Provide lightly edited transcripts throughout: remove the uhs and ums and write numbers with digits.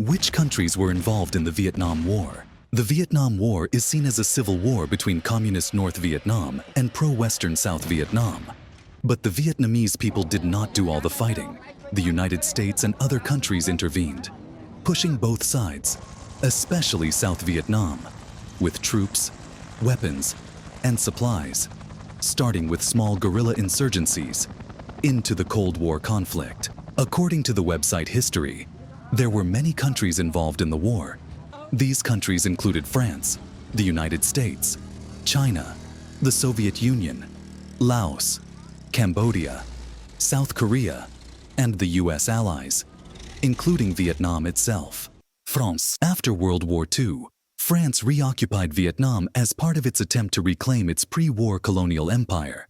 Which countries were involved in the Vietnam War? The Vietnam War is seen as a civil war between Communist North Vietnam and pro-Western South Vietnam. But the Vietnamese people did not do all the fighting. The United States and other countries intervened, pushing both sides, especially South Vietnam, with troops, weapons, and supplies, starting with small guerrilla insurgencies, into the Cold War conflict. According to the website History, there were many countries involved in the war. These countries included France, the United States, China, the Soviet Union, Laos, Cambodia, South Korea, and the US allies, including Vietnam itself. France. After World War II, France reoccupied Vietnam as part of its attempt to reclaim its pre-war colonial empire.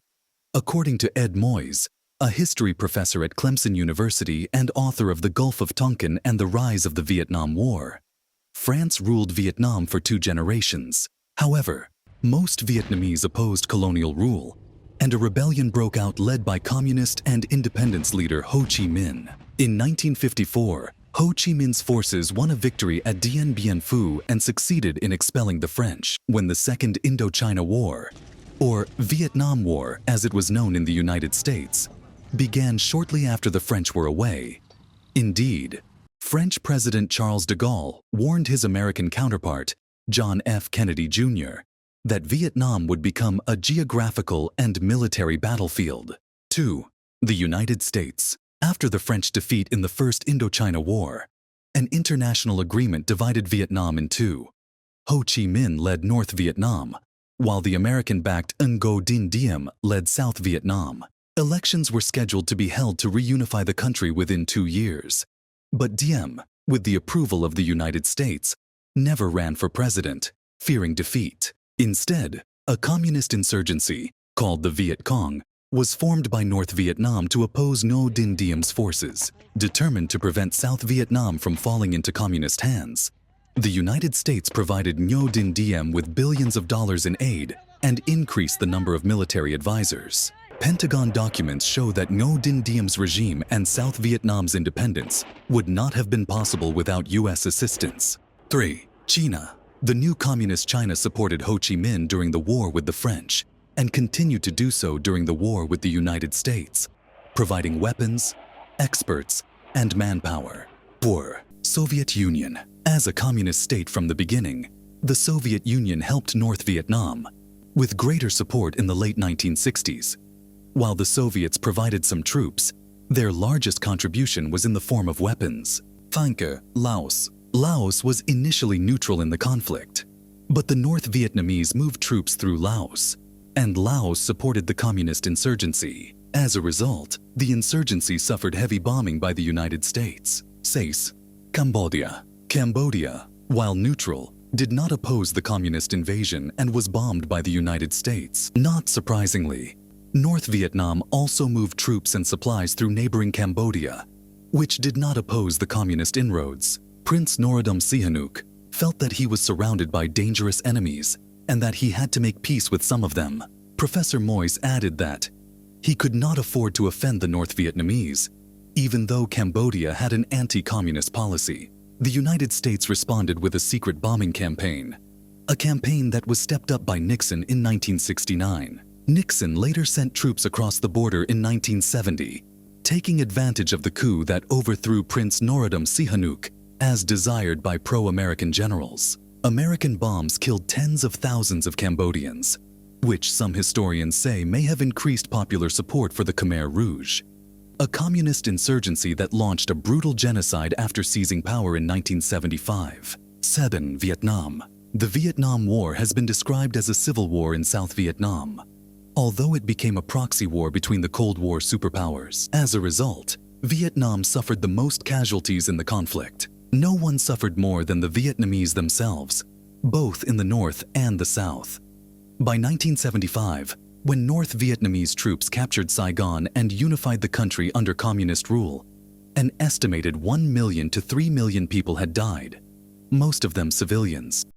According to Ed Moyes, a history professor at Clemson University and author of The Gulf of Tonkin and the Rise of the Vietnam War, France ruled Vietnam for 2 generations. However, most Vietnamese opposed colonial rule, and a rebellion broke out led by communist and independence leader Ho Chi Minh. In 1954, Ho Chi Minh's forces won a victory at Dien Bien Phu and succeeded in expelling the French. When the Second Indochina War, or Vietnam War as it was known in the United States, began shortly after the French were away. Indeed, French President Charles de Gaulle warned his American counterpart, John F. Kennedy Jr., that Vietnam would become a geographical and military battlefield. 2. The United States. After the French defeat in the First Indochina War, an international agreement divided Vietnam in 2. Ho Chi Minh led North Vietnam, while the American-backed Ngo Dinh Diem led South Vietnam. Elections were scheduled to be held to reunify the country within 2 years. But Diem, with the approval of the United States, never ran for president, fearing defeat. Instead, a communist insurgency, called the Viet Cong, was formed by North Vietnam to oppose Ngo Dinh Diem's forces, determined to prevent South Vietnam from falling into communist hands. The United States provided Ngo Dinh Diem with billions of dollars in aid and increased the number of military advisors. Pentagon documents show that Ngo Dinh Diem's regime and South Vietnam's independence would not have been possible without U.S. assistance. 3. China. The new Communist China supported Ho Chi Minh during the war with the French and continued to do so during the war with the United States, providing weapons, experts, and manpower. 4. Soviet Union. As a communist state from the beginning, the Soviet Union helped North Vietnam, with greater support in the late 1960s. While the Soviets provided some troops, their largest contribution was in the form of weapons. 5. Laos. Laos was initially neutral in the conflict, but the North Vietnamese moved troops through Laos, and Laos supported the communist insurgency. As a result, the insurgency suffered heavy bombing by the United States. 6. Cambodia. Cambodia, while neutral, did not oppose the communist invasion and was bombed by the United States. Not surprisingly, North Vietnam also moved troops and supplies through neighboring Cambodia, which did not oppose the communist inroads. Prince Norodom Sihanouk felt that he was surrounded by dangerous enemies and that he had to make peace with some of them. Professor Moyes added that he could not afford to offend the North Vietnamese, even though Cambodia had an anti-communist policy. The United States responded with a secret bombing campaign, a campaign that was stepped up by Nixon in 1969. Nixon later sent troops across the border in 1970, taking advantage of the coup that overthrew Prince Norodom Sihanouk as desired by pro-American generals. American bombs killed tens of thousands of Cambodians, which some historians say may have increased popular support for the Khmer Rouge, a communist insurgency that launched a brutal genocide after seizing power in 1975. 7. Vietnam. The Vietnam War has been described as a civil war in South Vietnam, although it became a proxy war between the Cold War superpowers. As a result, Vietnam suffered the most casualties in the conflict. No one suffered more than the Vietnamese themselves, both in the North and the South. By 1975, when North Vietnamese troops captured Saigon and unified the country under communist rule, an estimated 1 million to 3 million people had died, most of them civilians.